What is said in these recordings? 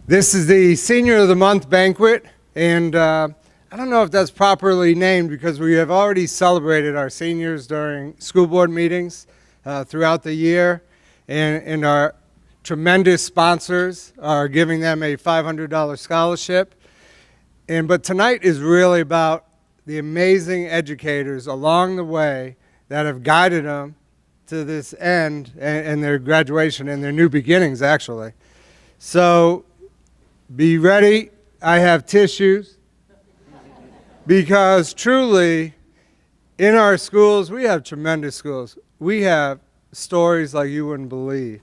This is the Senior of the Month banquet, and I don't know if that's properly named because we have already celebrated our seniors during school board meetings throughout the year, and our tremendous sponsors are giving them a $500 scholarship. But tonight is really about the amazing educators along the way that have guided them to this end and their graduation and their new beginnings, actually. So be ready. I have tissues because truly in our schools, we have tremendous schools. We have stories like you wouldn't believe.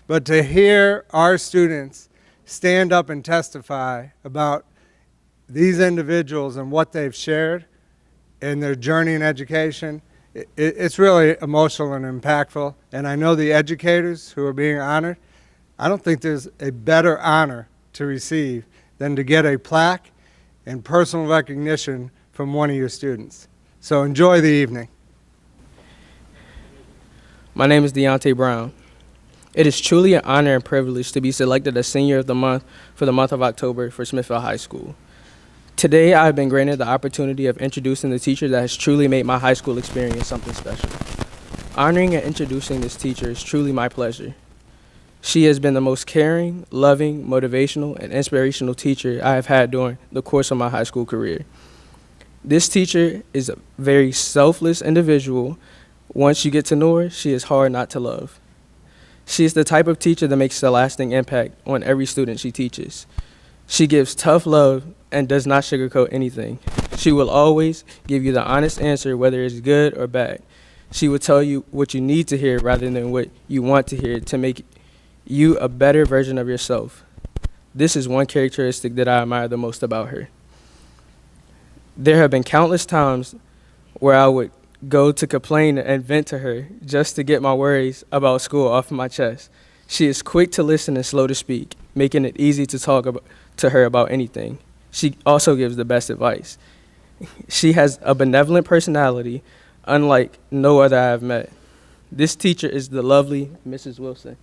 But to hear our students stand up and testify about these individuals and what they've shared in their journey in education, it's really emotional and impactful. And I know the educators who are being honored, I don't think there's a better honor to receive than to get a plaque and personal recognition from one of your students. So enjoy the evening. My name is Deontay Brown. It is truly an honor and privilege to be selected as Senior of the Month for the month of October for Smithfield High School. Today, I have been granted the opportunity of introducing the teacher that has truly made my high school experience something special. Honoring and introducing this teacher is truly my pleasure. She has been the most caring, loving, motivational, and inspirational teacher I have had during the course of my high school career. This teacher is a very selfless individual. Once you get to know her, she is hard not to love. She is the type of teacher that makes a lasting impact on every student she teaches. She gives tough love and does not sugarcoat anything. She will always give you the honest answer, whether it's good or bad. She will tell you what you need to hear rather than what you want to hear to make you a better version of yourself. This is one characteristic that I admire the most about her. There have been countless times where I would go to complain and vent to her just to get my worries about school off my chest. She is quick to listen and slow to speak, making it easy to talk to her about anything. She also gives the best advice. She has a benevolent personality, unlike no other I have met. This teacher is the lovely Mrs. Wilson.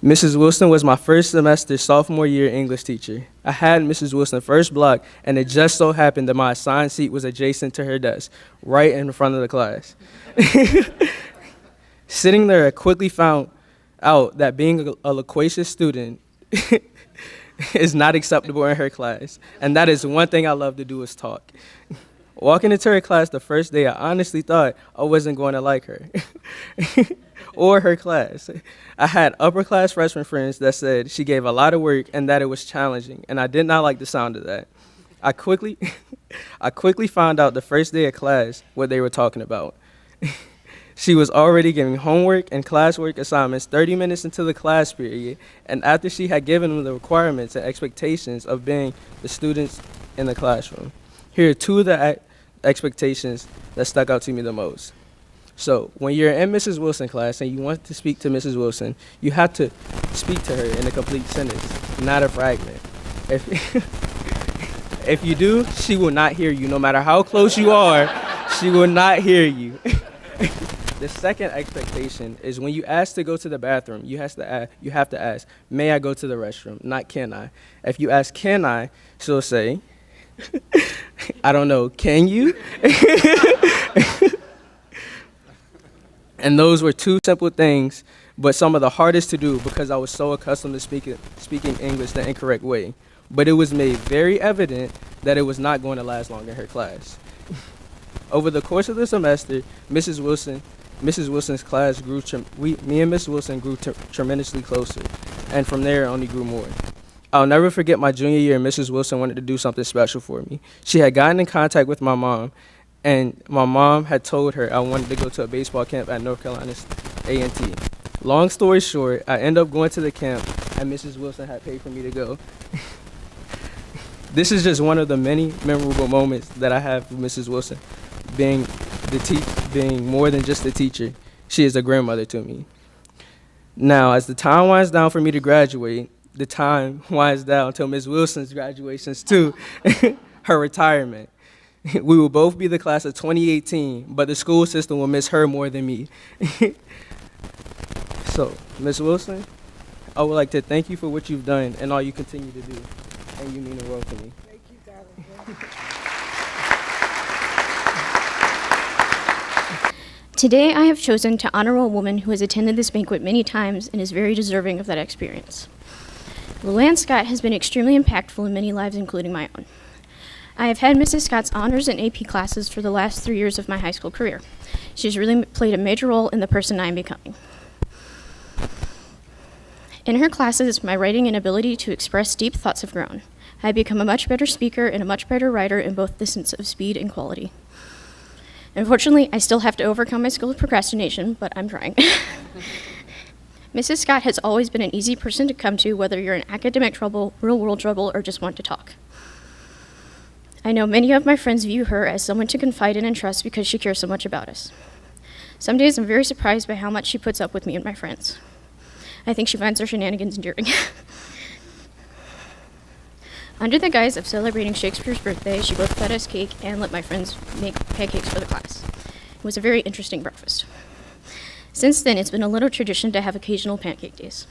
Mrs. Wilson was my first semester sophomore year English teacher. I had Mrs. Wilson first block, and it just so happened that my assigned seat was adjacent to her desk, right in front of the class. Sitting there, I quickly found out that being a loquacious student is not acceptable in her class, and that is one thing I love to do is talk. Walking into her class the first day, I honestly thought I wasn't going to like her or her class. I had upper class freshman friends that said she gave a lot of work and that it was challenging, and I did not like the sound of that. I quickly found out the first day of class what they were talking about. She was already giving homework and classwork assignments 30 minutes into the class period, and after she had given them the requirements and expectations of being the students in the classroom. Here are two of the expectations that stuck out to me the most. So when you're in Mrs. Wilson class and you want to speak to Mrs. Wilson, you have to speak to her in a complete sentence, not a fragment. If you do, she will not hear you. No matter how close you are, she will not hear you. The second expectation is when you ask to go to the bathroom, you have to ask, may I go to the restroom, not can I. If you ask, can I, she'll say, I don't know, can you? And those were two simple things, but some of the hardest to do because I was so accustomed to speaking English the incorrect way. But it was made very evident that it was not going to last long in her class. Over the course of the semester, Mrs. Wilson's class grew, me and Mrs. Wilson grew tremendously closer, and from there it only grew more. I'll never forget my junior year, Mrs. Wilson wanted to do something special for me. She had gotten in contact with my mom, and my mom had told her I wanted to go to a baseball camp at North Carolina A&T. Long story short, I ended up going to the camp, and Mrs. Wilson had paid for me to go. This is just one of the many memorable moments that I have with Mrs. Wilson. Being more than just a teacher, she is a grandmother to me. Now, as the time winds down for me to graduate, the time winds down until Ms. Wilson's graduations too, her retirement. We will both be the class of 2018, but the school system will miss her more than me. So, Ms. Wilson, I would like to thank you for what you've done and all you continue to do, and you mean the world to me. Thank you, darling. Today, I have chosen to honor a woman who has attended this banquet many times and is very deserving of that experience. Luann Scott has been extremely impactful in many lives, including my own. I have had Mrs. Scott's honors and AP classes for the last 3 years of my high school career. She has really played a major role in the person I am becoming. In her classes, my writing and ability to express deep thoughts have grown. I have become a much better speaker and a much better writer in both the sense of speed and quality. Unfortunately, I still have to overcome my skill of procrastination, but I'm trying. Mrs. Scott has always been an easy person to come to, whether you're in academic trouble, real-world trouble, or just want to talk. I know many of my friends view her as someone to confide in and trust because she cares so much about us. Some days I'm very surprised by how much she puts up with me and my friends. I think she finds our shenanigans endearing. Under the guise of celebrating Shakespeare's birthday, she both fed us cake and let my friends make pancakes for the class. It was a very interesting breakfast. Since then, it's been a little tradition to have occasional pancake days.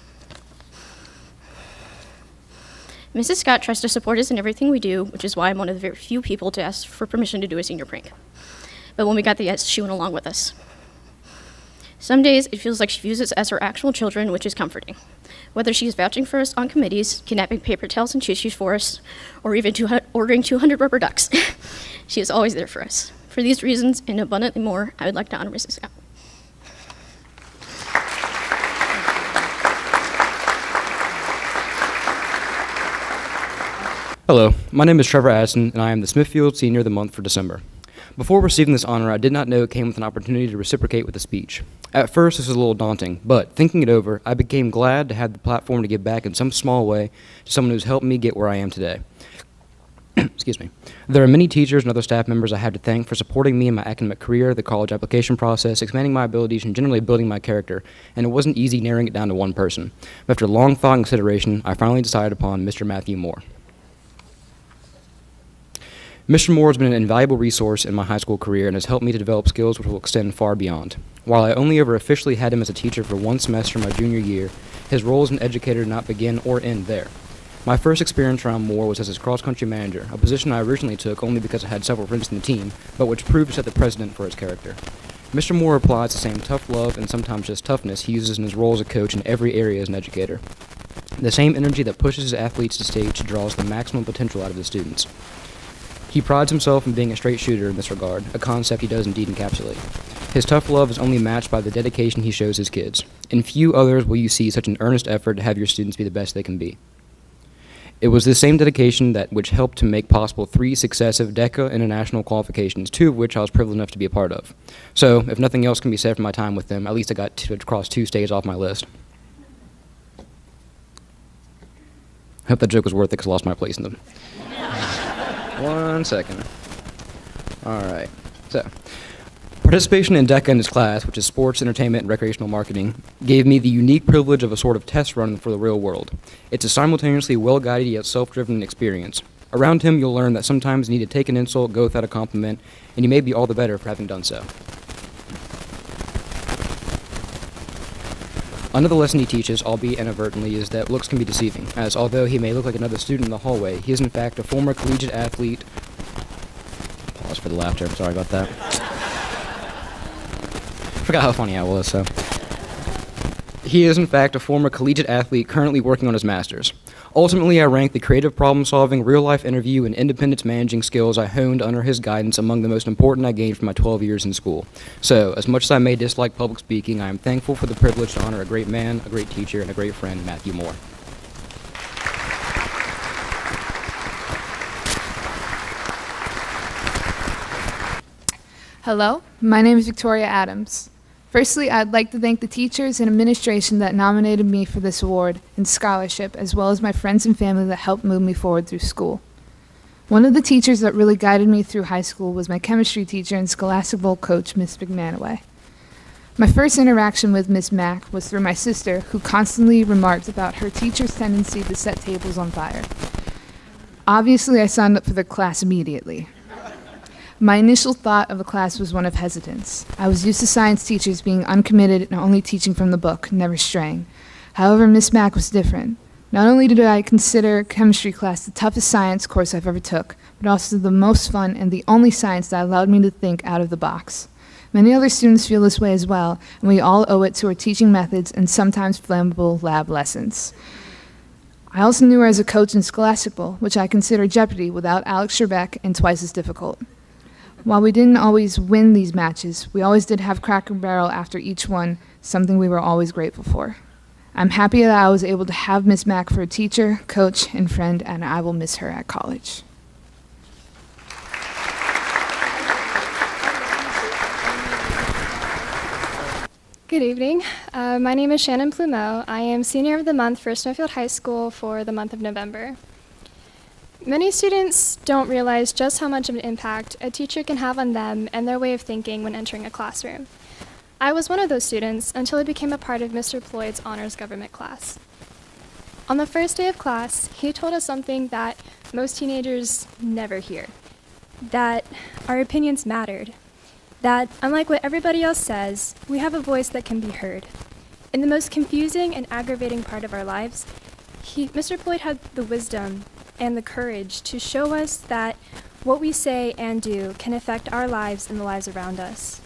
Mrs. Scott tries to support us in everything we do, which is why I'm one of the very few people to ask for permission to do a senior prank. But when we got the yes, she went along with us. Some days, it feels like she views us as her actual children, which is comforting. Whether she is vouching for us on committees, kidnapping paper towels and tissues for us, or even ordering 200 rubber ducks, she is always there for us. For these reasons, and abundantly more, I would like to honor Mrs. Scott. Hello, my name is Trevor Addison, and I am the Smithfield Senior of the Month for December. Before receiving this honor, I did not know it came with an opportunity to reciprocate with a speech. At first, this was a little daunting, but thinking it over, I became glad to have the platform to give back in some small way to someone who's helped me get where I am today. Excuse me. There are many teachers and other staff members I have to thank for supporting me in my academic career, the college application process, expanding my abilities, and generally building my character, and it wasn't easy narrowing it down to one person. But after long thought and consideration, I finally decided upon Mr. Matthew Moore. Mr. Moore has been an invaluable resource in my high school career and has helped me to develop skills which will extend far beyond. While I only ever officially had him as a teacher for one semester my junior year, his role as an educator did not begin or end there. My first experience around Moore was as his cross-country manager, a position I originally took only because I had several friends in the team, but which proved to set the precedent for his character. Mr. Moore applies the same tough love and sometimes just toughness he uses in his role as a coach in every area as an educator. The same energy that pushes his athletes to stage draws the maximum potential out of his students. He prides himself in being a straight shooter in this regard, a concept he does indeed encapsulate. His tough love is only matched by the dedication he shows his kids. In few others will you see such an earnest effort to have your students be the best they can be. It was this same dedication which helped to make possible 3 successive DECA international qualifications, 2 of which I was privileged enough to be a part of. So, if nothing else can be said for my time with them, at least I got to cross 2 states off my list. I hope that joke was worth it because I lost my place in them. 1 second. All right. So, participation in DECA in this class, which is Sports, Entertainment, and Recreational Marketing, gave me the unique privilege of a sort of test run for the real world. It's a simultaneously well-guided yet self-driven experience. Around him, you'll learn that sometimes you need to take an insult, go without a compliment, and you may be all the better for having done so. Another lesson he teaches, albeit inadvertently, is that looks can be deceiving, as although he may look like another student in the hallway, he is in fact a former collegiate athlete. Pause for the laughter, sorry about that. Forgot how funny I was, so. He is in fact a former collegiate athlete currently working on his master's. Ultimately, I rank the creative problem-solving, real-life interview, and independence managing skills I honed under his guidance among the most important I gained from my 12 years in school. So, as much as I may dislike public speaking, I am thankful for the privilege to honor a great man, a great teacher, and a great friend, Matthew Moore. Hello, my name is Victoria Adams. Firstly, I'd like to thank the teachers and administration that nominated me for this award and scholarship, as well as my friends and family that helped move me forward through school. One of the teachers that really guided me through high school was my chemistry teacher and scholastic bowl coach, Miss McManaway. My first interaction with Miss Mack was through my sister, who constantly remarked about her teacher's tendency to set tables on fire. Obviously, I signed up for the class immediately. My initial thought of the class was one of hesitance. I was used to science teachers being uncommitted and only teaching from the book, never straying. However, Miss Mack was different. Not only did I consider chemistry class the toughest science course I've ever took, but also the most fun and the only science that allowed me to think out of the box. Many other students feel this way as well, and we all owe it to our teaching methods and sometimes flammable lab lessons. I also knew her as a coach in Scholastic Bowl, which I consider Jeopardy without Alex Trebek and twice as difficult. While we didn't always win these matches, we always did have Cracker Barrel after each one, something we were always grateful for. I'm happy that I was able to have Miss Mack for a teacher, coach, and friend, and I will miss her at college. Good evening. My name is Shannon Plumeau. I am Senior of the Month for Smithfield High School for the month of November. Many students don't realize just how much of an impact a teacher can have on them and their way of thinking when entering a classroom. I was one of those students until I became a part of Mr. Ployd's honors government class. On the first day of class, he told us something that most teenagers never hear, that our opinions mattered, that unlike what everybody else says, we have a voice that can be heard. In the most confusing and aggravating part of our lives, Mr. Ployd had the wisdom and the courage to show us that what we say and do can affect our lives and the lives around us.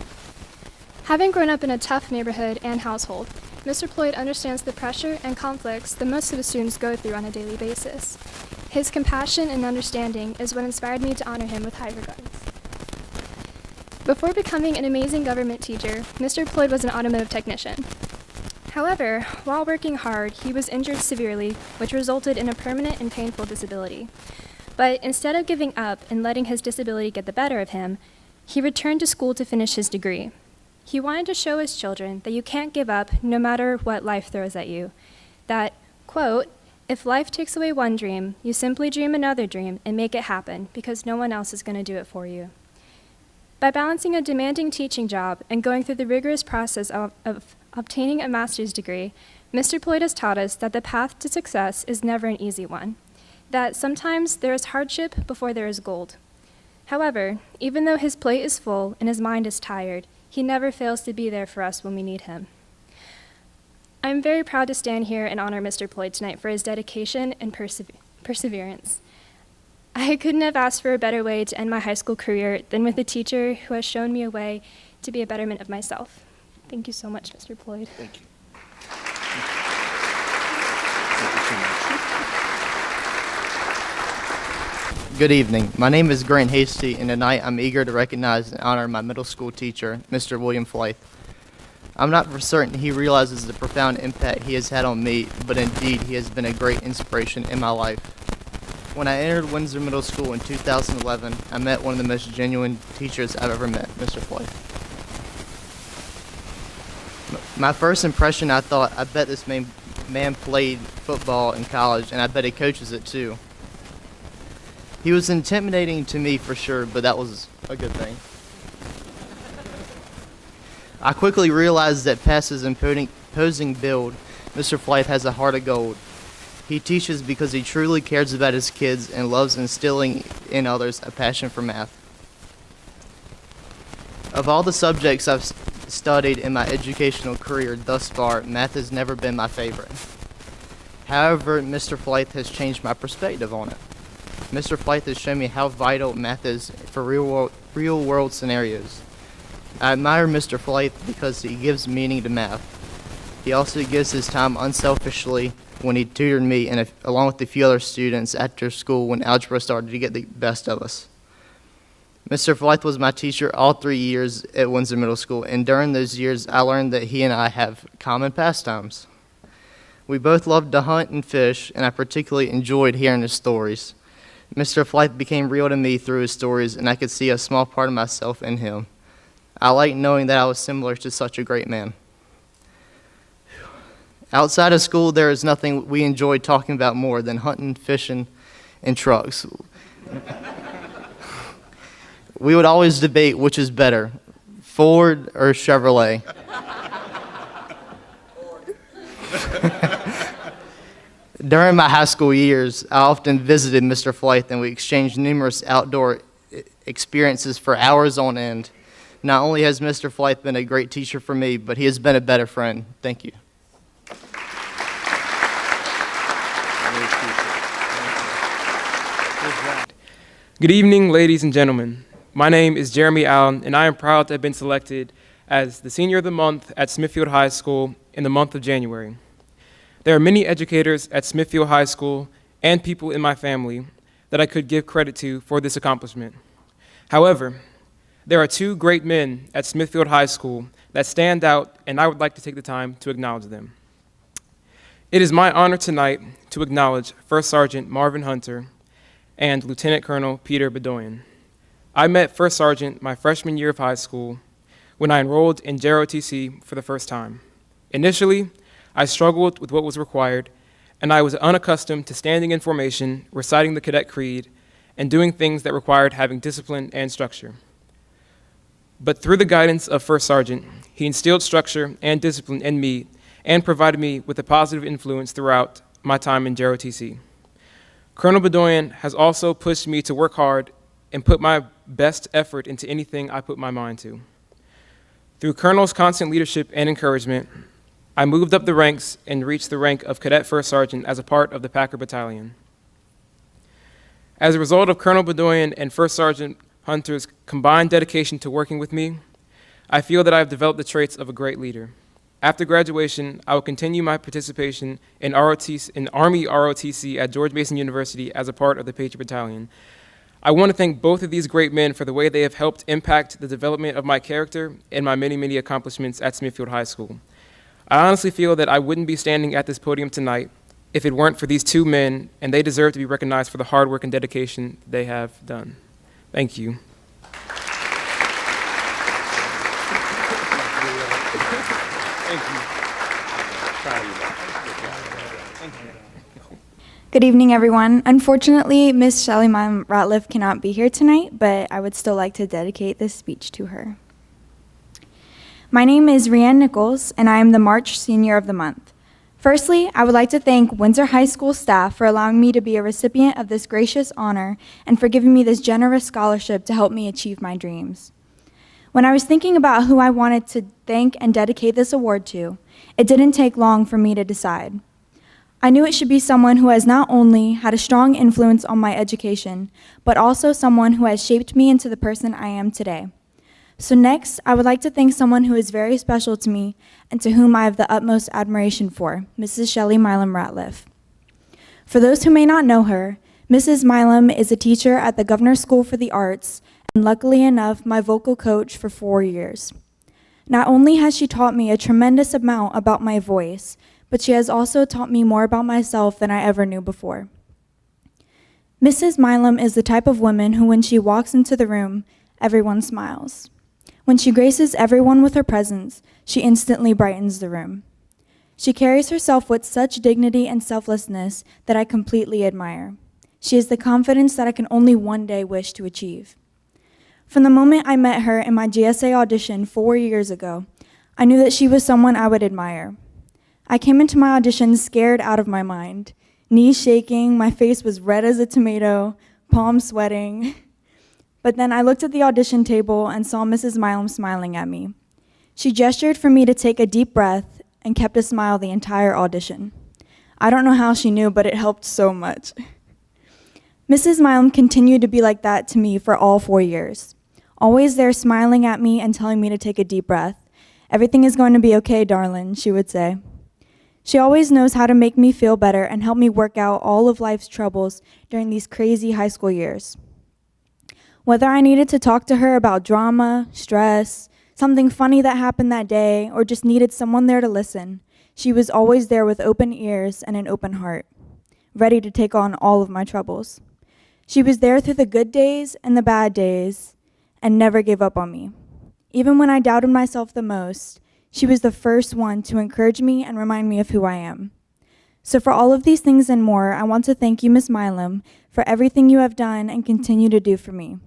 Having grown up in a tough neighborhood and household, Mr. Ployd understands the pressure and conflicts that most of the students go through on a daily basis. His compassion and understanding is what inspired me to honor him with high regards. Before becoming an amazing government teacher, Mr. Ployd was an automotive technician. However, while working hard, he was injured severely, which resulted in a permanent and painful disability. But instead of giving up and letting his disability get the better of him, he returned to school to finish his degree. He wanted to show his children that you can't give up no matter what life throws at you. That, quote, if life takes away one dream, you simply dream another dream and make it happen because no one else is going to do it for you. By balancing a demanding teaching job and going through the rigorous process of obtaining a master's degree, Mr. Ployd has taught us that the path to success is never an easy one, that sometimes there is hardship before there is gold. However, even though his plate is full and his mind is tired, he never fails to be there for us when we need him. I'm very proud to stand here and honor Mr. Ployd tonight for his dedication and perseverance. I couldn't have asked for a better way to end my high school career than with a teacher who has shown me a way to be a betterment of myself. Thank you so much, Mr. Ployd. Thank you. Good evening. My name is Grant Hasty, and tonight I'm eager to recognize and honor my middle school teacher, Mr. William Flythe. I'm not for certain he realizes the profound impact he has had on me, but indeed he has been a great inspiration in my life. When I entered Windsor Middle School in 2011, I met one of the most genuine teachers I've ever met, Mr. Flythe. My first impression, I thought, I bet this man played football in college, and I bet he coaches it too. He was intimidating to me for sure, but that was a good thing. I quickly realized that past his imposing build, Mr. Flythe has a heart of gold. He teaches because he truly cares about his kids and loves instilling in others a passion for math. Of all the subjects I've studied in my educational career thus far, math has never been my favorite. However, Mr. Flythe has changed my perspective on it. Mr. Flythe has shown me how vital math is for real-world scenarios. I admire Mr. Flythe because he gives meaning to math. He also gives his time unselfishly when he tutored me and along with a few other students after school when algebra started to get the best of us. Mr. Flythe was my teacher all 3 years at Windsor Middle School, and during those years I learned that he and I have common pastimes. We both loved to hunt and fish, and I particularly enjoyed hearing his stories. Mr. Flythe became real to me through his stories, and I could see a small part of myself in him. I liked knowing that I was similar to such a great man. Outside of school, there is nothing we enjoyed talking about more than hunting, fishing, and trucks. We would always debate which is better, Ford or Chevrolet. During my high school years, I often visited Mr. Flythe, and we exchanged numerous outdoor experiences for hours on end. Not only has Mr. Flythe been a great teacher for me, but he has been a better friend. Thank you. Good evening, ladies and gentlemen. My name is Jeremy Allen, and I am proud to have been selected as the Senior of the Month at Smithfield High School in the month of January. There are many educators at Smithfield High School and people in my family that I could give credit to for this accomplishment. However, there are two great men at Smithfield High School that stand out, and I would like to take the time to acknowledge them. It is my honor tonight to acknowledge First Sergeant Marvin Hunter and Lieutenant Colonel Peter Bedoyan. I met First Sergeant my freshman year of high school when I enrolled in JROTC for the first time. Initially, I struggled with what was required, and I was unaccustomed to standing in formation, reciting the cadet creed, and doing things that required having discipline and structure. But through the guidance of First Sergeant, he instilled structure and discipline in me and provided me with a positive influence throughout my time in JROTC. Colonel Bedoyan has also pushed me to work hard and put my best effort into anything I put my mind to. Through Colonel's constant leadership and encouragement, I moved up the ranks and reached the rank of Cadet First Sergeant as a part of the Packer Battalion. As a result of Colonel Bedoyan and First Sergeant Hunter's combined dedication to working with me, I feel that I have developed the traits of a great leader. After graduation, I will continue my participation in Army ROTC at George Mason University as a part of the Patriot Battalion. I want to thank both of these great men for the way they have helped impact the development of my character and my many, many accomplishments at Smithfield High School. I honestly feel that I wouldn't be standing at this podium tonight if it weren't for these two men, and they deserve to be recognized for the hard work and dedication they have done. Thank you. Good evening, everyone. Unfortunately, Miss Shelley Ratliff cannot be here tonight, but I would still like to dedicate this speech to her. My name is Rianne Nichols, and I am the March Senior of the Month. Firstly, I would like to thank Windsor High School staff for allowing me to be a recipient of this gracious honor and for giving me this generous scholarship to help me achieve my dreams. When I was thinking about who I wanted to thank and dedicate this award to, it didn't take long for me to decide. I knew it should be someone who has not only had a strong influence on my education, but also someone who has shaped me into the person I am today. So next, I would like to thank someone who is very special to me and to whom I have the utmost admiration for, Mrs. Shelley Milam Ratliff. For those who may not know her, Mrs. Milam is a teacher at the Governor's School for the Arts, and luckily enough, my vocal coach for 4 years. Not only has she taught me a tremendous amount about my voice, but she has also taught me more about myself than I ever knew before. Mrs. Milam is the type of woman who, when she walks into the room, everyone smiles. When she graces everyone with her presence, she instantly brightens the room. She carries herself with such dignity and selflessness that I completely admire. She has the confidence that I can only one day wish to achieve. From the moment I met her in my GSA audition 4 years ago, I knew that she was someone I would admire. I came into my audition scared out of my mind, knees shaking, my face was red as a tomato, palms sweating. But then I looked at the audition table and saw Mrs. Milam smiling at me. She gestured for me to take a deep breath and kept a smile the entire audition. I don't know how she knew, but it helped so much. Mrs. Milam continued to be like that to me for all 4 years, always there smiling at me and telling me to take a deep breath. "Everything is going to be okay, darling," she would say. She always knows how to make me feel better and help me work out all of life's troubles during these crazy high school years. Whether I needed to talk to her about drama, stress, something funny that happened that day, or just needed someone there to listen, she was always there with open ears and an open heart, ready to take on all of my troubles. She was there through the good days and the bad days and never gave up on me. Even when I doubted myself the most, she was the first one to encourage me and remind me of who I am. So for all of these things and more, I want to thank you, Ms. Milam, for everything you have done and continue to do for me.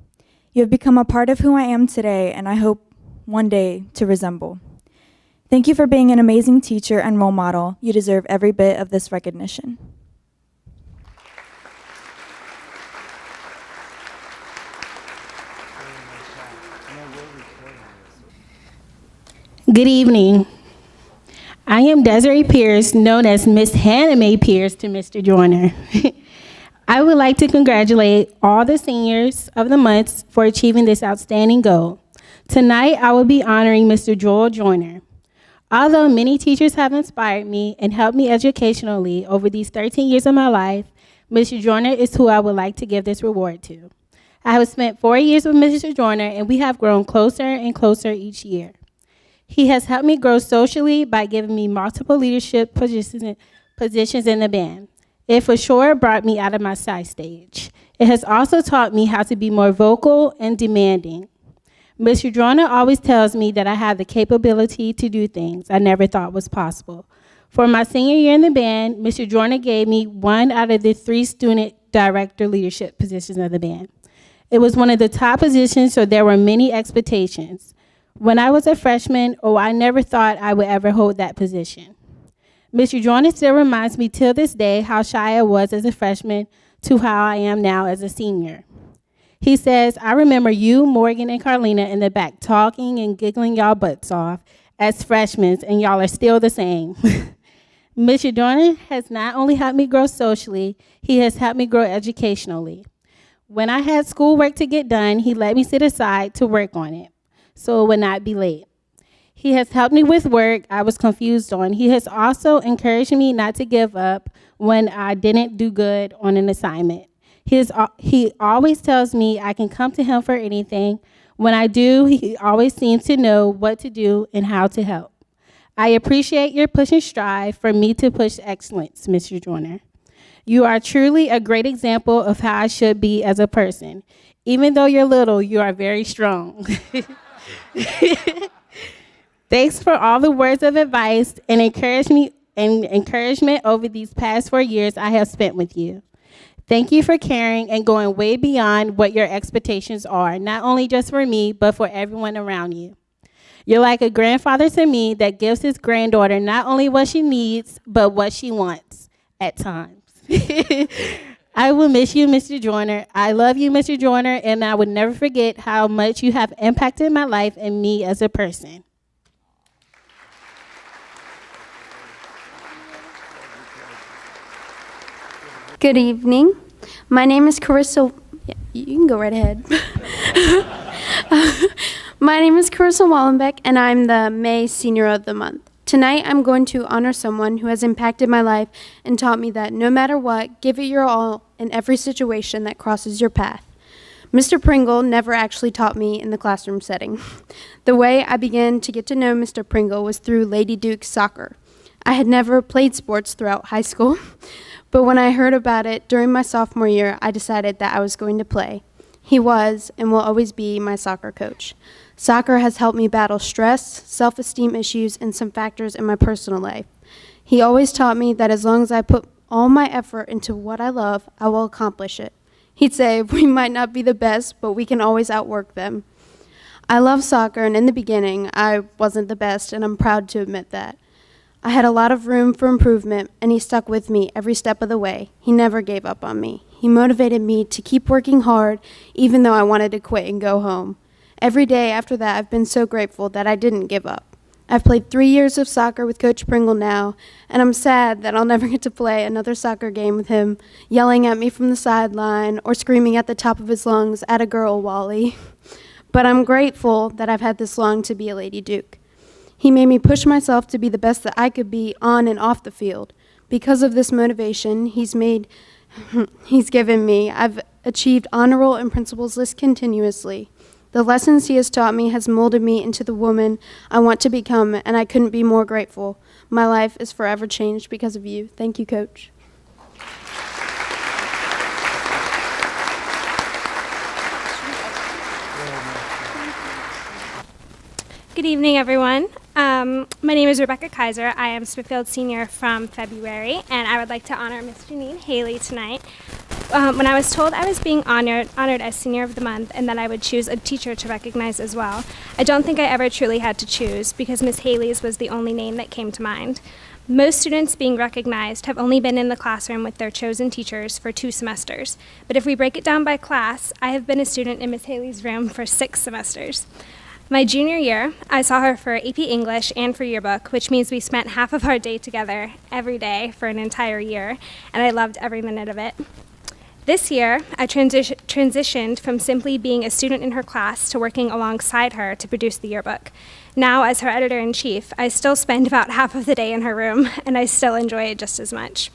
You have become a part of who I am today, and I hope one day to resemble. Thank you for being an amazing teacher and role model. You deserve every bit of this recognition. Good evening. I am Desiree Pierce, known as Miss Hannah Mae Pierce to Mr. Joyner. I would like to congratulate all the seniors of the month for achieving this outstanding goal. Tonight, I will be honoring Mr. Joel Joyner. Although many teachers have inspired me and helped me educationally over these 13 years of my life, Mr. Joyner is who I would like to give this reward to. I have spent 4 years with Mr. Joyner, and we have grown closer and closer each year. He has helped me grow socially by giving me multiple leadership positions in the band. It for sure brought me out of my side stage. It has also taught me how to be more vocal and demanding. Mr. Joyner always tells me that I have the capability to do things I never thought was possible. For my senior year in the band, Mr. Joyner gave me 1 out of the 3 student director leadership positions of the band. It was one of the top positions, so there were many expectations. When I was a freshman, I never thought I would ever hold that position. Mr. Joyner still reminds me till this day how shy I was as a freshman to how I am now as a senior. He says, I remember you, Morgan, and Carlina in the back talking and giggling y'all butts off as freshmen, and y'all are still the same. Mr. Joyner has not only helped me grow socially, he has helped me grow educationally. When I had schoolwork to get done, he let me sit aside to work on it, so it would not be late. He has helped me with work I was confused on. He has also encouraged me not to give up when I didn't do good on an assignment. He always tells me I can come to him for anything. When I do, he always seems to know what to do and how to help. I appreciate your push and strive for me to push excellence, Mr. Joyner. You are truly a great example of how I should be as a person. Even though you're little, you are very strong. Thanks for all the words of advice and encouragement over these past 4 years I have spent with you. Thank you for caring and going way beyond what your expectations are, not only just for me, but for everyone around you. You're like a grandfather to me that gives his granddaughter not only what she needs, but what she wants at times. I will miss you, Mr. Joyner. I love you, Mr. Joyner, and I would never forget how much you have impacted my life and me as a person. Good evening. My name is Carissa. Yeah, you can go right ahead. My name is Carissa Wallenbeck, and I'm the May Senior of the Month. Tonight, I'm going to honor someone who has impacted my life and taught me that no matter what, give it your all in every situation that crosses your path. Mr. Pringle never actually taught me in the classroom setting. The way I began to get to know Mr. Pringle was through Lady Duke soccer. I had never played sports throughout high school, but when I heard about it during my sophomore year, I decided that I was going to play. He was and will always be my soccer coach. Soccer has helped me battle stress, self-esteem issues, and some factors in my personal life. He always taught me that as long as I put all my effort into what I love, I will accomplish it. He'd say, we might not be the best, but we can always outwork them. I love soccer, and in the beginning, I wasn't the best, and I'm proud to admit that. I had a lot of room for improvement, and he stuck with me every step of the way. He never gave up on me. He motivated me to keep working hard, even though I wanted to quit and go home. Every day after that, I've been so grateful that I didn't give up. I've played 3 years of soccer with Coach Pringle now, and I'm sad that I'll never get to play another soccer game with him, yelling at me from the sideline or screaming at the top of his lungs, "At a girl, Wally." But I'm grateful that I've had this long to be a Lady Duke. He made me push myself to be the best that I could be on and off the field. Because of this motivation he's given me, I've achieved honor roll and principals list continuously. The lessons he has taught me has molded me into the woman I want to become, and I couldn't be more grateful. My life is forever changed because of you. Thank you, Coach. Good evening, everyone. My name is Rebecca Kaiser. I am Smithfield Senior from February, and I would like to honor Miss Janine Haley tonight. When I was told I was being honored as Senior of the Month and that I would choose a teacher to recognize as well, I don't think I ever truly had to choose because Miss Haley's was the only name that came to mind. Most students being recognized have only been in the classroom with their chosen teachers for 2 semesters. But if we break it down by class, I have been a student in Miss Haley's room for 6 semesters. My junior year, I saw her for AP English and for yearbook, which means we spent half of our day together every day for an entire year, and I loved every minute of it. This year, I transitioned from simply being a student in her class to working alongside her to produce the yearbook. Now, as her editor-in-chief, I still spend about half of the day in her room, and I still enjoy it just as much.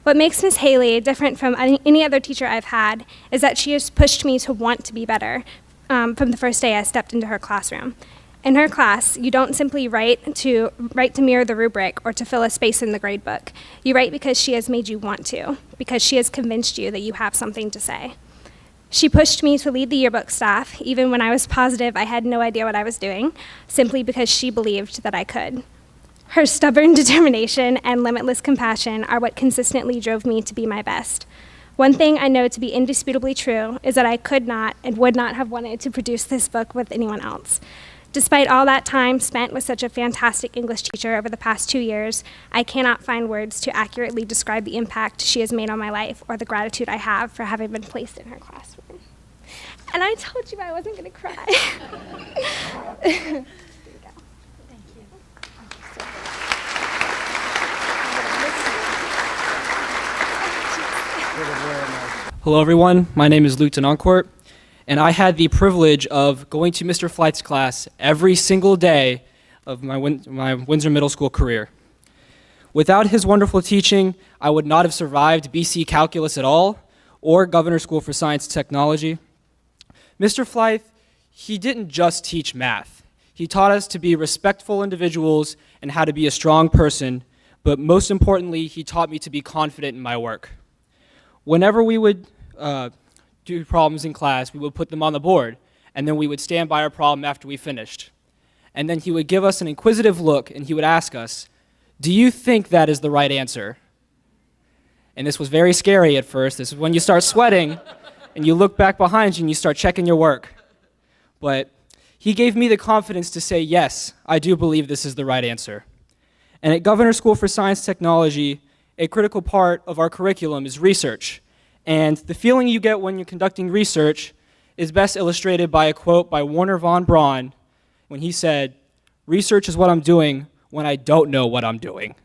What makes Ms. Haley different from any other teacher I've had is that she has pushed me to want to be better from the first day I stepped into her classroom. In her class, you don't simply write to mirror the rubric or to fill a space in the gradebook. You write because she has made you want to, because she has convinced you that you have something to say. She pushed me to lead the yearbook staff, even when I was positive I had no idea what I was doing, simply because she believed that I could. Her stubborn determination and limitless compassion are what consistently drove me to be my best. One thing I know to be indisputably true is that I could not and would not have wanted to produce this book with anyone else. Despite all that time spent with such a fantastic English teacher over the past 2 years, I cannot find words to accurately describe the impact she has made on my life or the gratitude I have for having been placed in her classroom. And I told you I wasn't going to cry. Here you go. Thank you. Hello, everyone. My name is Luke Denoncourt, and I had the privilege of going to Mr. Flight's class every single day of my Windsor Middle School career. Without his wonderful teaching, I would not have survived BC Calculus at all, or Governor School for Science and Technology. Mr. Flight, he didn't just teach math. He taught us to be respectful individuals and how to be a strong person, but most importantly, he taught me to be confident in my work. Whenever we would do problems in class, we would put them on the board, and then we would stand by our problem after we finished. And then he would give us an inquisitive look, and he would ask us, "Do you think that is the right answer?" And this was very scary at first. This is when you start sweating, and you look back behind you, and you start checking your work. But he gave me the confidence to say, yes, I do believe this is the right answer. And at Governor School for Science and Technology, a critical part of our curriculum is research. And the feeling you get when you're conducting research is best illustrated by a quote by Wernher von Braun when he said, "Research is what I'm doing when I don't know what I'm doing."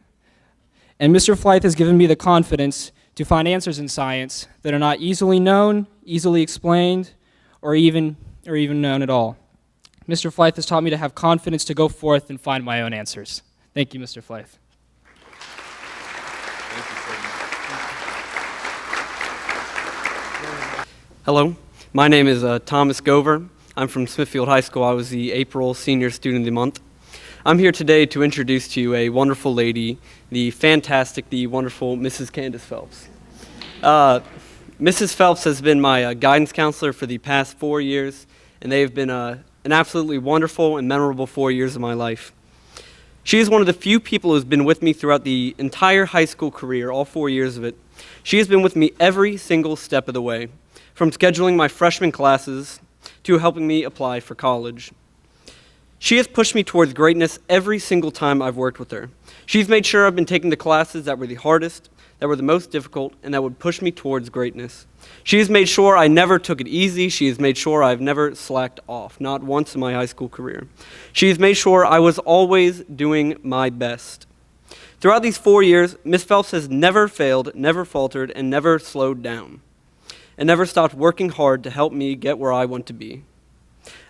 And Mr. Flight has given me the confidence to find answers in science that are not easily known, easily explained, or even known at all. Mr. Flight has taught me to have confidence to go forth and find my own answers. Thank you, Mr. Flight. Hello, my name is Thomas Gover. I'm from Smithfield High School. I was the April Senior Student of the Month. I'm here today to introduce to you a wonderful lady, the fantastic, the wonderful Mrs. Candace Phelps. Mrs. Phelps has been my guidance counselor for the past 4 years, and they have been an absolutely wonderful and memorable 4 years of my life. She is one of the few people who has been with me throughout the entire high school career, all 4 years of it. She has been with me every single step of the way, from scheduling my freshman classes to helping me apply for college. She has pushed me towards greatness every single time I've worked with her. She's made sure I've been taking the classes that were the hardest, that were the most difficult, and that would push me towards greatness. She has made sure I never took it easy. She has made sure I've never slacked off, not once in my high school career. She has made sure I was always doing my best. Throughout these 4 years, Ms. Phelps has never failed, never faltered, and never slowed down, and never stopped working hard to help me get where I want to be.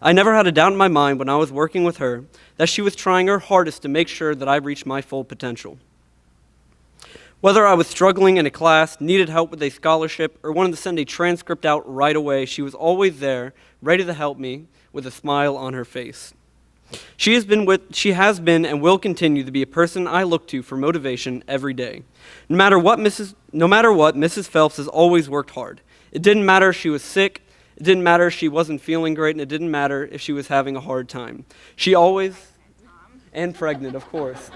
I never had a doubt in my mind when I was working with her that she was trying her hardest to make sure that I reached my full potential. Whether I was struggling in a class, needed help with a scholarship, or wanted to send a transcript out right away, she was always there, ready to help me, with a smile on her face. She has been and will continue to be a person I look to for motivation every day. No matter what, Mrs. Phelps has always worked hard. It didn't matter if she was sick, it didn't matter if she wasn't feeling great, and it didn't matter if she was having a hard time. She always, and pregnant, of course.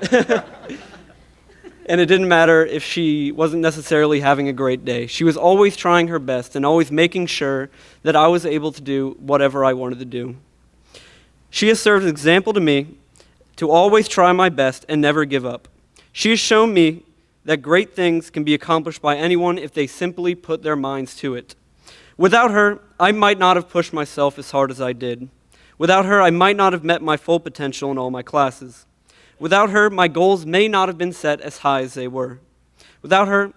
And it didn't matter if she wasn't necessarily having a great day. She was always trying her best and always making sure that I was able to do whatever I wanted to do. She has served as an example to me to always try my best and never give up. She has shown me that great things can be accomplished by anyone if they simply put their minds to it. Without her, I might not have pushed myself as hard as I did. Without her, I might not have met my full potential in all my classes. Without her, my goals may not have been set as high as they were. Without her,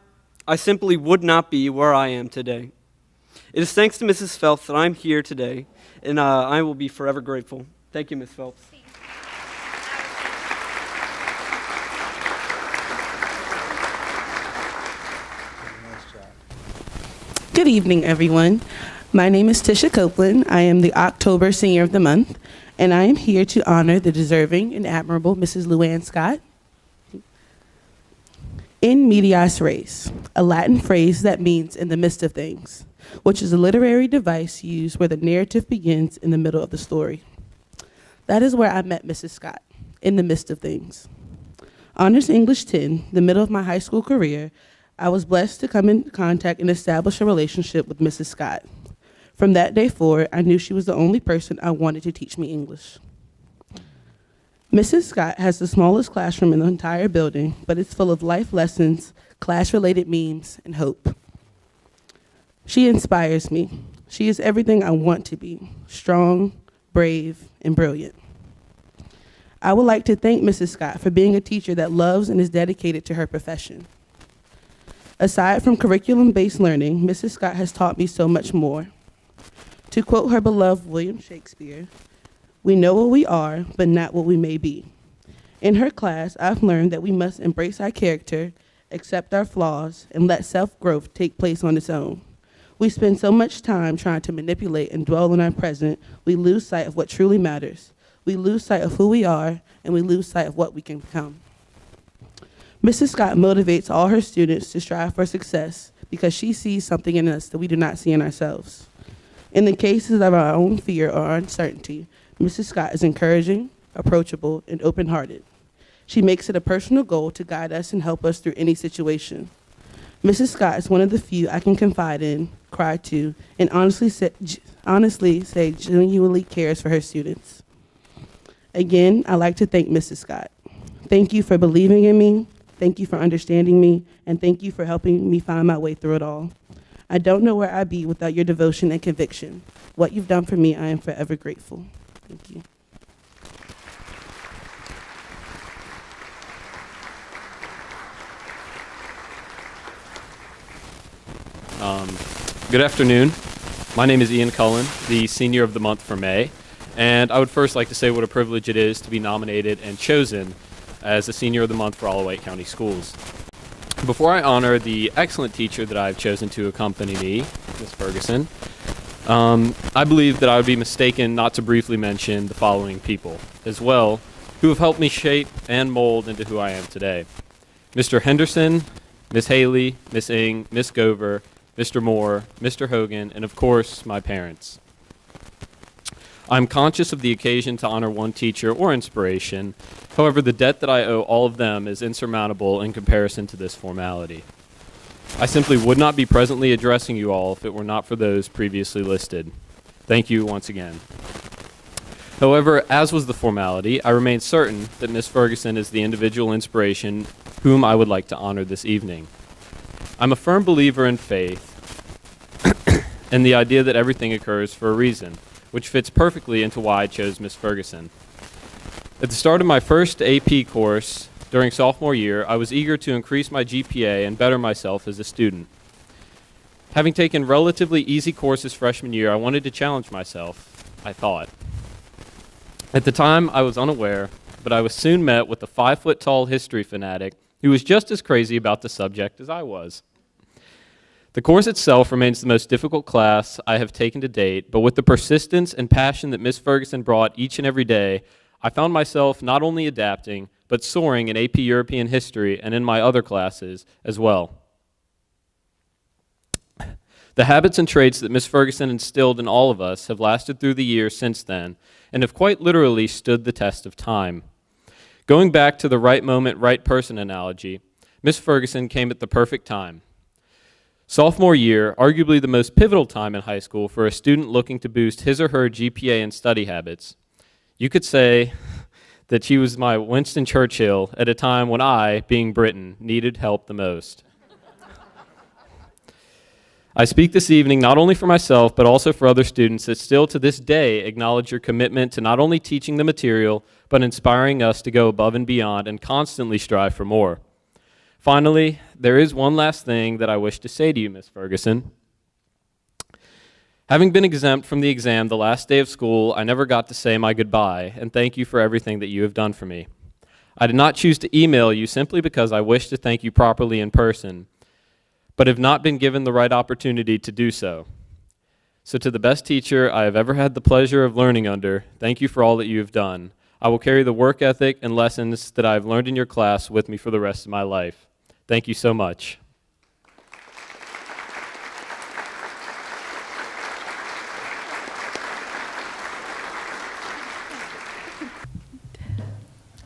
I simply would not be where I am today. It is thanks to Mrs. Phelps that I'm here today, and I will be forever grateful. Thank you, Ms. Phelps. Good evening, everyone. My name is Tisha Copeland. I am the October Senior of the Month, and I am here to honor the deserving and admirable Mrs. Luann Scott. In medias res, a Latin phrase that means in the midst of things, which is a literary device used where the narrative begins in the middle of the story. That is where I met Mrs. Scott, in the midst of things. Honors English 10, the middle of my high school career, I was blessed to come in contact and establish a relationship with Mrs. Scott. From that day forward, I knew she was the only person I wanted to teach me English. Mrs. Scott has the smallest classroom in the entire building, but it's full of life lessons, class-related memes, and hope. She inspires me. She is everything I want to be, strong, brave, and brilliant. I would like to thank Mrs. Scott for being a teacher that loves and is dedicated to her profession. Aside from curriculum-based learning, Mrs. Scott has taught me so much more. To quote her beloved William Shakespeare, "We know what we are, but not what we may be." In her class, I've learned that we must embrace our character, accept our flaws, and let self-growth take place on its own. We spend so much time trying to manipulate and dwell on our present, we lose sight of what truly matters. We lose sight of who we are, and we lose sight of what we can become. Mrs. Scott motivates all her students to strive for success because she sees something in us that we do not see in ourselves. In the cases of our own fear or uncertainty, Mrs. Scott is encouraging, approachable, and open-hearted. She makes it a personal goal to guide us and help us through any situation. Mrs. Scott is one of the few I can confide in, cry to, and honestly say genuinely cares for her students. Again, I'd like to thank Mrs. Scott. Thank you for believing in me, thank you for understanding me, and thank you for helping me find my way through it all. I don't know where I'd be without your devotion and conviction. What you've done for me, I am forever grateful. Thank you. Good afternoon. My name is Ian Cullen, the Senior of the Month for May, and I would first like to say what a privilege it is to be nominated and chosen as the Senior of the Month for all of Wight County Schools. Before I honor the excellent teacher that I've chosen to accompany me, Ms. Ferguson, I believe that I would be mistaken not to briefly mention the following people as well, who have helped me shape and mold into who I am today. Mr. Henderson, Ms. Haley, Ms. Ing, Ms. Gover, Mr. Moore, Mr. Hogan, and of course, my parents. I'm conscious of the occasion to honor one teacher or inspiration. However, the debt that I owe all of them is insurmountable in comparison to this formality. I simply would not be presently addressing you all if it were not for those previously listed. Thank you once again. However, as was the formality, I remain certain that Ms. Ferguson is the individual inspiration whom I would like to honor this evening. I'm a firm believer in faith and the idea that everything occurs for a reason, which fits perfectly into why I chose Ms. Ferguson. At the start of my first AP course during sophomore year, I was eager to increase my GPA and better myself as a student. Having taken relatively easy courses freshman year, I wanted to challenge myself, I thought. At the time, I was unaware, but I was soon met with a 5-foot-tall history fanatic who was just as crazy about the subject as I was. The course itself remains the most difficult class I have taken to date, but with the persistence and passion that Ms. Ferguson brought each and every day, I found myself not only adapting, but soaring in AP European history and in my other classes as well. The habits and traits that Ms. Ferguson instilled in all of us have lasted through the years since then, and have quite literally stood the test of time. Going back to the right moment, right person analogy, Ms. Ferguson came at the perfect time. Sophomore year, arguably the most pivotal time in high school for a student looking to boost his or her GPA and study habits. You could say that she was my Winston Churchill at a time when I, being Britain, needed help the most. I speak this evening not only for myself, but also for other students that still to this day acknowledge your commitment to not only teaching the material, but inspiring us to go above and beyond and constantly strive for more. Finally, there is one last thing that I wish to say to you, Ms. Ferguson. Having been exempt from the exam the last day of school, I never got to say my goodbye, and thank you for everything that you have done for me. I did not choose to email you simply because I wish to thank you properly in person, but have not been given the right opportunity to do so. So to the best teacher I have ever had the pleasure of learning under, thank you for all that you have done. I will carry the work ethic and lessons that I have learned in your class with me for the rest of my life. Thank you so much.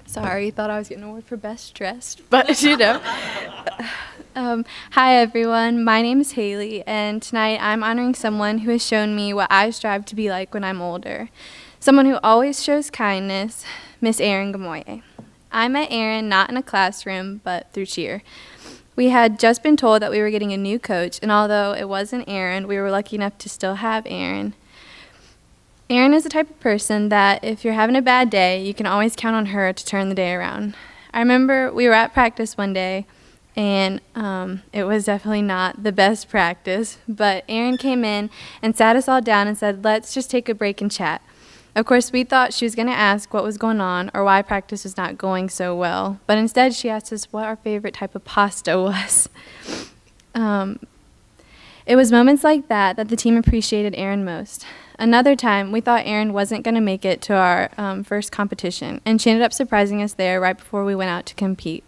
Sorry, thought I was getting an award for best dressed, but you know. Hi everyone, my name is Haley, and tonight I'm honoring someone who has shown me what I strive to be like when I'm older. Someone who always shows kindness, Miss Erin Gamoye. I met Erin not in a classroom, but through cheer. We had just been told that we were getting a new coach, and although it wasn't Erin, we were lucky enough to still have Erin. Erin is the type of person that if you're having a bad day, you can always count on her to turn the day around. I remember we were at practice one day, and it was definitely not the best practice, but Erin came in and sat us all down and said, "Let's just take a break and chat." Of course, we thought she was going to ask what was going on or why practice was not going so well, but instead she asked us what our favorite type of pasta was. It was moments like that that the team appreciated Erin most. Another time, we thought Erin wasn't going to make it to our first competition, and she ended up surprising us there right before we went out to compete.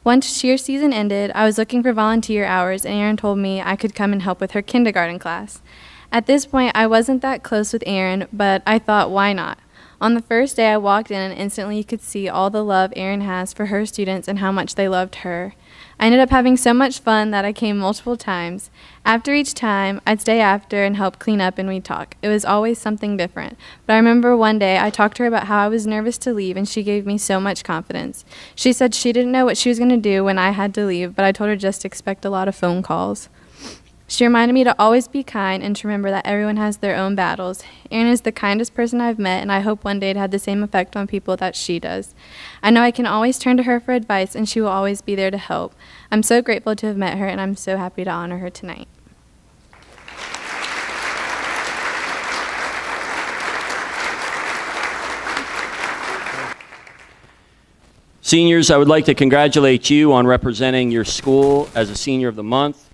Once cheer season ended, I was looking for volunteer hours, and Erin told me I could come and help with her kindergarten class. At this point, I wasn't that close with Erin, but I thought, why not? On the first day, I walked in, and instantly you could see all the love Erin has for her students and how much they loved her. I ended up having so much fun that I came multiple times. After each time, I'd stay after and help clean up and we'd talk. It was always something different. But I remember one day I talked to her about how I was nervous to leave, and she gave me so much confidence. She said she didn't know what she was going to do when I had to leave, but I told her just to expect a lot of phone calls. She reminded me to always be kind and to remember that everyone has their own battles. Erin is the kindest person I've met, and I hope one day to have the same effect on people that she does. I know I can always turn to her for advice, and she will always be there to help. I'm so grateful to have met her, and I'm so happy to honor her tonight. Seniors, I would like to congratulate you on representing your school as a Senior of the Month.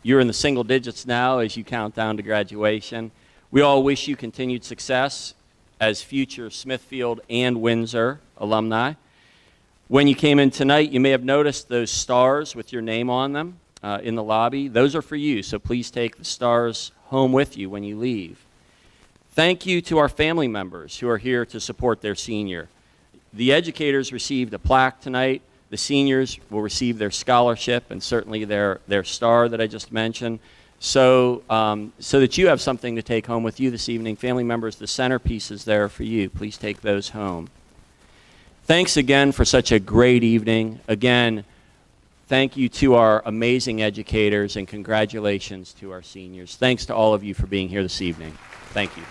You're in the single digits now as you count down to graduation. We all wish you continued success as future Smithfield and Windsor alumni. When you came in tonight, you may have noticed those stars with your name on them in the lobby. Those are for you, so please take the stars home with you when you leave. Thank you to our family members who are here to support their senior. The educators received a plaque tonight. The seniors will receive their scholarship and certainly their star that I just mentioned. So that you have something to take home with you this evening. Family members, the centerpiece is there for you. Please take those home. Thanks again for such a great evening. Again, thank you to our amazing educators and congratulations to our seniors. Thanks to all of you for being here this evening. Thank you.